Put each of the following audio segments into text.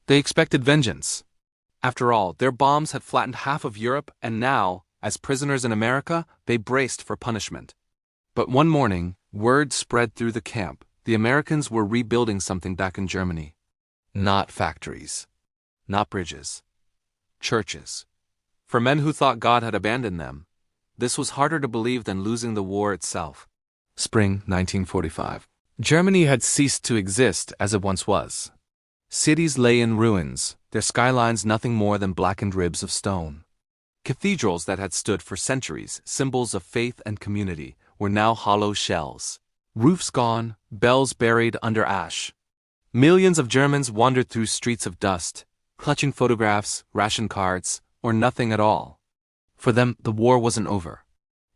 They expected vengeance. After all, their bombs had flattened half of Europe, and now, as prisoners in America, they braced for punishment. But one morning, word spread through the camp. The Americans were rebuilding something back in Germany. Not factories. Not bridges. Churches. For men who thought God had abandoned them, this was harder to believe than losing the war itself. Spring 1945. Germany had ceased to exist as it once was. Cities lay in ruins, their skylines nothing more than blackened ribs of stone. Cathedrals that had stood for centuries, symbols of faith and community, were now hollow shells. Roofs gone, bells buried under ash. Millions of Germans wandered through streets of dust, clutching photographs, ration cards, or nothing at all. For them, the war wasn't over.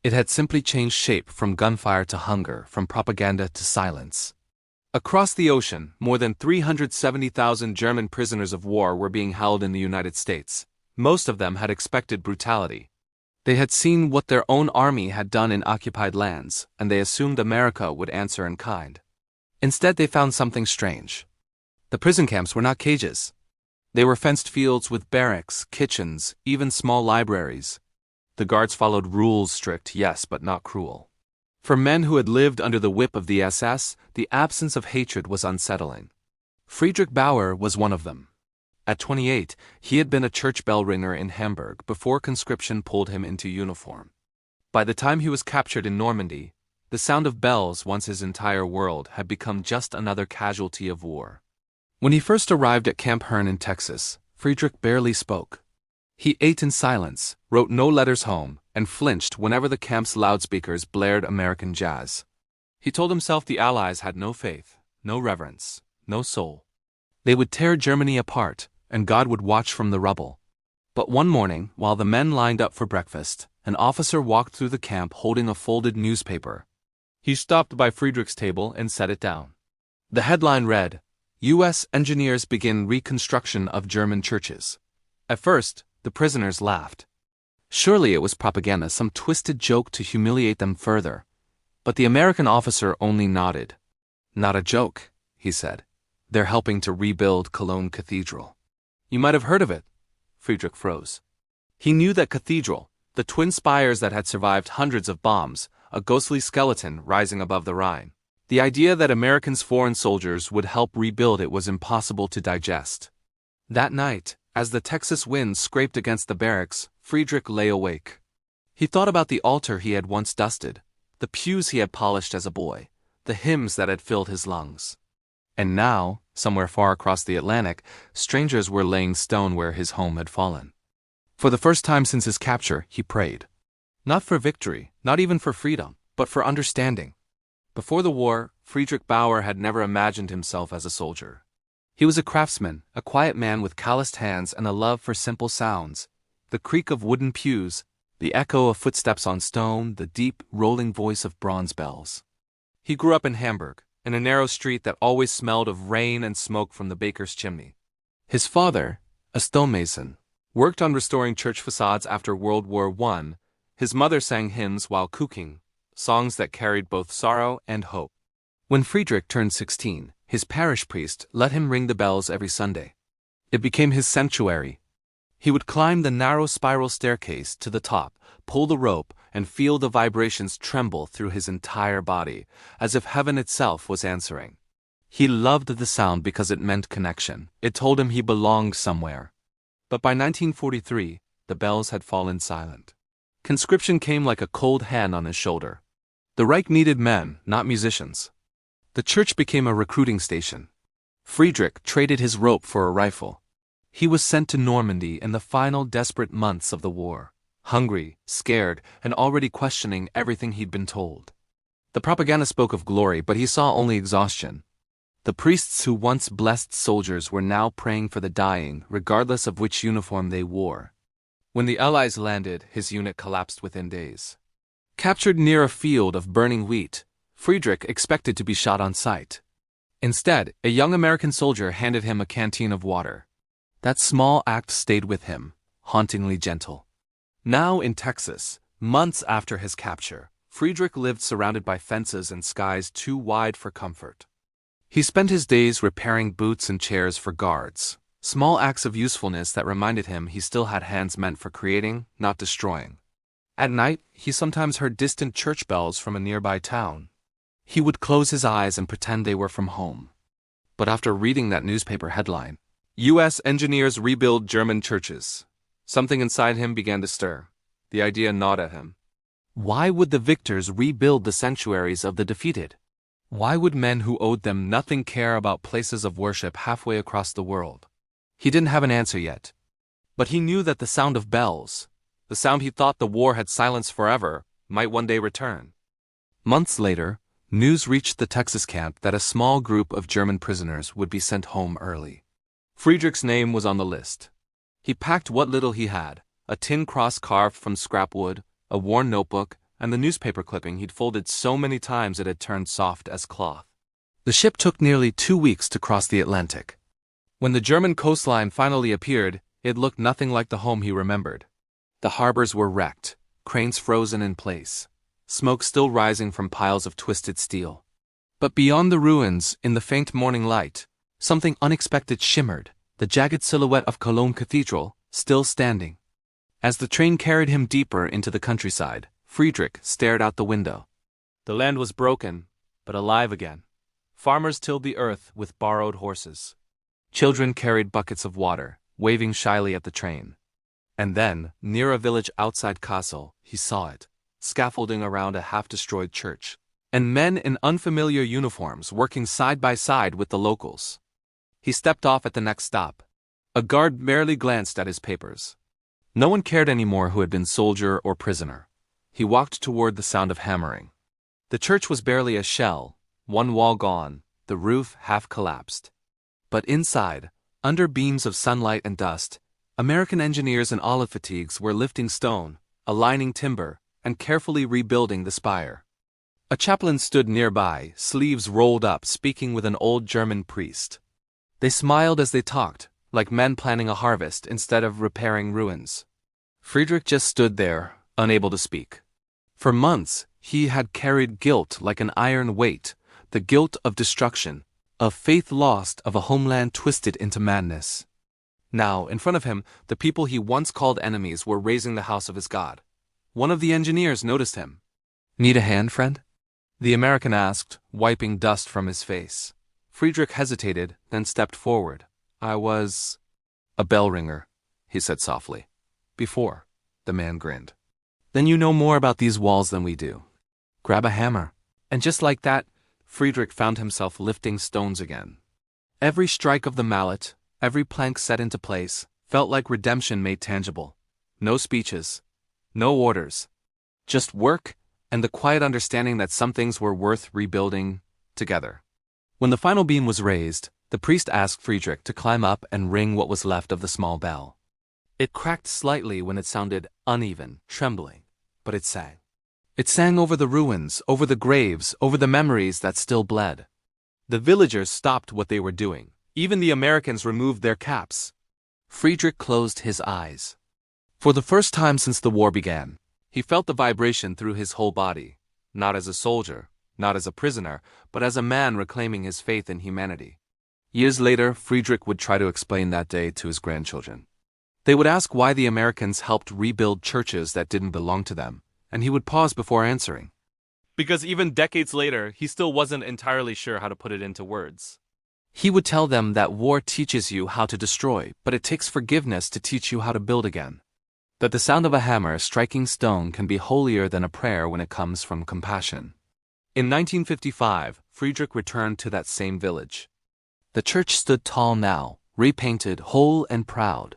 It had simply changed shape from gunfire to hunger, from propaganda to silence. Across the ocean, more than 370,000 German prisoners of war were being held in the United States. Most of them had expected brutality. They had seen what their own army had done in occupied lands, and they assumed America would answer in kind. Instead, they found something strange. The prison camps were not cages. They were fenced fields with barracks, kitchens, even small libraries. The guards followed rules strict, yes, but not cruel. For men who had lived under the whip of the SS, the absence of hatred was unsettling. Friedrich Bauer was one of them. At 28, he had been a church bell ringer in Hamburg before conscription pulled him into uniform. By the time he was captured in Normandy, the sound of bells, once his entire world, had become just another casualty of war. When he first arrived at Camp Hearn in Texas, Friedrich barely spoke. He ate in silence, wrote no letters home, and flinched whenever the camp's loudspeakers blared American jazz. He told himself the Allies had no faith, no reverence, no soul. They would tear Germany apart, and God would watch from the rubble. But one morning, while the men lined up for breakfast, an officer walked through the camp holding a folded newspaper. He stopped by Friedrich's table and set it down. The headline read, U.S. Engineers Begin Reconstruction of German Churches. At first, the prisoners laughed. Surely it was propaganda, some twisted joke to humiliate them further. But the American officer only nodded. Not a joke, he said. They're helping to rebuild Cologne Cathedral. You might have heard of it. Friedrich froze. He knew that cathedral, the twin spires that had survived hundreds of bombs, a ghostly skeleton rising above the Rhine. The idea that Americans' foreign soldiers would help rebuild it was impossible to digest. That night, as the Texas wind scraped against the barracks, Friedrich lay awake. He thought about the altar he had once dusted, the pews he had polished as a boy, the hymns that had filled his lungs. And now, somewhere far across the Atlantic, strangers were laying stone where his home had fallen. For the first time since his capture, he prayed. Not for victory, not even for freedom, but for understanding. Before the war, Friedrich Bauer had never imagined himself as a soldier. He was a craftsman, a quiet man with calloused hands and a love for simple sounds. The creak of wooden pews, the echo of footsteps on stone, the deep, rolling voice of bronze bells. He grew up in Hamburg, in a narrow street that always smelled of rain and smoke from the baker's chimney. His father, a stonemason, worked on restoring church facades after World War I. His mother sang hymns while cooking, songs that carried both sorrow and hope. When Friedrich turned 16, his parish priest let him ring the bells every Sunday. It became his sanctuary. He would climb the narrow spiral staircase to the top, pull the rope, and feel the vibrations tremble through his entire body, as if heaven itself was answering. He loved the sound because it meant connection. It told him he belonged somewhere. But by 1943, the bells had fallen silent. Conscription came like a cold hand on his shoulder. The Reich needed men, not musicians. The church became a recruiting station. Friedrich traded his rope for a rifle. He was sent to Normandy in the final desperate months of the war, hungry, scared, and already questioning everything he'd been told. The propaganda spoke of glory, but he saw only exhaustion. The priests who once blessed soldiers were now praying for the dying, regardless of which uniform they wore. When the Allies landed, his unit collapsed within days. Captured near a field of burning wheat, Friedrich expected to be shot on sight. Instead, a young American soldier handed him a canteen of water. That small act stayed with him, hauntingly gentle. Now in Texas, months after his capture, Friedrich lived surrounded by fences and skies too wide for comfort. He spent his days repairing boots and chairs for guards, Small acts of usefulness that reminded him he still had hands meant for creating, not destroying. At night, he sometimes heard distant church bells from a nearby town. He would close his eyes and pretend they were from home. But after reading that newspaper headline, U.S. engineers rebuild German churches, something inside him began to stir. The idea gnawed at him. Why would the victors rebuild the sanctuaries of the defeated? Why would men who owed them nothing care about places of worship halfway across the world? He didn't have an answer yet. But he knew that the sound of bells, the sound he thought the war had silenced forever, might one day return. Months later, news reached the Texas camp that a small group of German prisoners would be sent home early. Friedrich's name was on the list. He packed what little he had, a tin cross carved from scrap wood, a worn notebook, and the newspaper clipping he'd folded so many times it had turned soft as cloth. The ship took nearly 2 weeks to cross the Atlantic. When the German coastline finally appeared, it looked nothing like the home he remembered. The harbors were wrecked, cranes frozen in place, smoke still rising from piles of twisted steel. But beyond the ruins, in the faint morning light, something unexpected shimmered, the jagged silhouette of Cologne Cathedral, still standing. As the train carried him deeper into the countryside, Friedrich stared out the window. The land was broken, but alive again. Farmers tilled the earth with borrowed horses. Children carried buckets of water, waving shyly at the train. And then, near a village outside Kassel, he saw it, scaffolding around a half-destroyed church, and men in unfamiliar uniforms working side by side with the locals. He stepped off at the next stop. A guard merely glanced at his papers. No one cared anymore who had been soldier or prisoner. He walked toward the sound of hammering. The church was barely a shell, one wall gone, the roof half collapsed. But inside, under beams of sunlight and dust, American engineers in olive fatigues were lifting stone, aligning timber, and carefully rebuilding the spire. A chaplain stood nearby, sleeves rolled up, speaking with an old German priest. They smiled as they talked, like men planning a harvest instead of repairing ruins. Friedrich just stood there, unable to speak. For months, he had carried guilt like an iron weight, the guilt of destruction, of faith lost, of a homeland twisted into madness. Now, in front of him, the people he once called enemies were raising the house of his God. One of the engineers noticed him. "Need a hand, friend?" the American asked, wiping dust from his face. Friedrich hesitated, then stepped forward. "I was a bell ringer," he said softly. "Before," the man grinned. "Then you know more about these walls than we do. Grab a hammer." And just like that, Friedrich found himself lifting stones again. Every strike of the mallet, every plank set into place, felt like redemption made tangible. No speeches, no orders, just work and the quiet understanding that some things were worth rebuilding together. When the final beam was raised, the priest asked Friedrich to climb up and ring what was left of the small bell. It cracked slightly when it sounded uneven, trembling, but it sang. It sang over the ruins, over the graves, over the memories that still bled. The villagers stopped what they were doing. Even the Americans removed their caps. Friedrich closed his eyes. For the first time since the war began, he felt the vibration through his whole body, not as a soldier, not as a prisoner, but as a man reclaiming his faith in humanity. Years later, Friedrich would try to explain that day to his grandchildren. They would ask why the Americans helped rebuild churches that didn't belong to them, and he would pause before answering. Because even decades later, he still wasn't entirely sure how to put it into words. He would tell them that war teaches you how to destroy, but it takes forgiveness to teach you how to build again. That the sound of a hammer striking stone can be holier than a prayer when it comes from compassion. In 1955, Friedrich returned to that same village. The church stood tall now, repainted, whole and proud.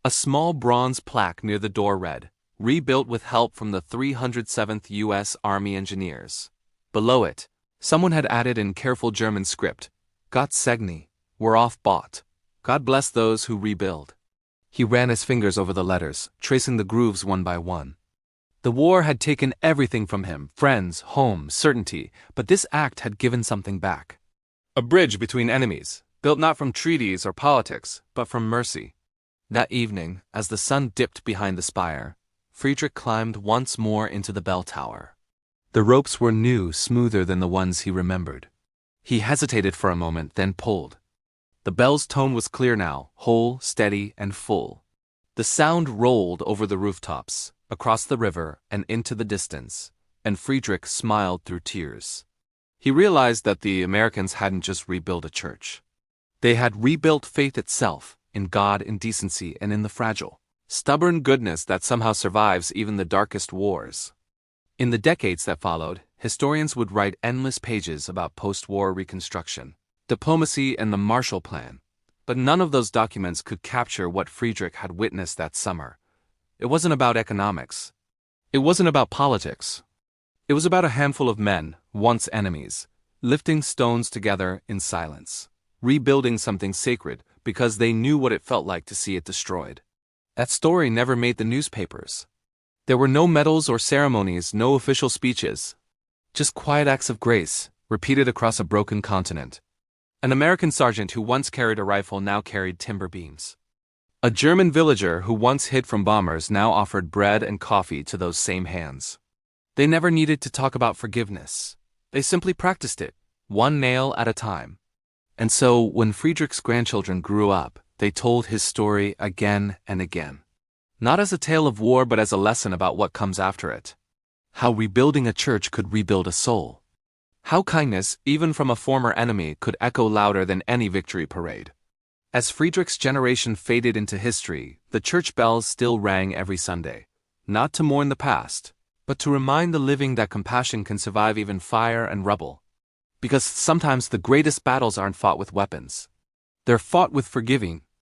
A small bronze plaque near the door read, "Rebuilt with help from the 307th U.S. Army Engineers." Below it, someone had added in careful German script, "Gott segne, we're off bought. God bless those who rebuild." He ran his fingers over the letters, tracing the grooves one by one. The war had taken everything from him, friends, home, certainty, but this act had given something back. A bridge between enemies, built not from treaties or politics, but from mercy. That evening, as the sun dipped behind the spire, Friedrich climbed once more into the bell tower. The ropes were new, smoother than the ones he remembered. He hesitated for a moment, then pulled. The bell's tone was clear now, whole, steady, and full. The sound rolled over the rooftops, across the river, and into the distance, and Friedrich smiled through tears. He realized that the Americans hadn't just rebuilt a church. They had rebuilt faith itself, in God, in decency, and in the fragile, stubborn goodness that somehow survives even the darkest wars. In the decades that followed, historians would write endless pages about post-war reconstruction, diplomacy, and the Marshall Plan, but none of those documents could capture what Friedrich had witnessed that summer. It wasn't about economics. It wasn't about politics. It was about a handful of men, once enemies, lifting stones together in silence, rebuilding something sacred because they knew what it felt like to see it destroyed. That story never made the newspapers. There were no medals or ceremonies, no official speeches. Just quiet acts of grace, repeated across a broken continent. An American sergeant who once carried a rifle now carried timber beams. A German villager who once hid from bombers now offered bread and coffee to those same hands. They never needed to talk about forgiveness. They simply practiced it, one nail at a time. And so, when Friedrich's grandchildren grew up, they told his story again and again. Not as a tale of war, but as a lesson about what comes after it. How rebuilding a church could rebuild a soul. How kindness, even from a former enemy, could echo louder than any victory parade. As Friedrich's generation faded into history, the church bells still rang every Sunday. Not to mourn the past, but to remind the living that compassion can survive even fire and rubble. Because sometimes the greatest battles aren't fought with weapons. They're fought with forgiving,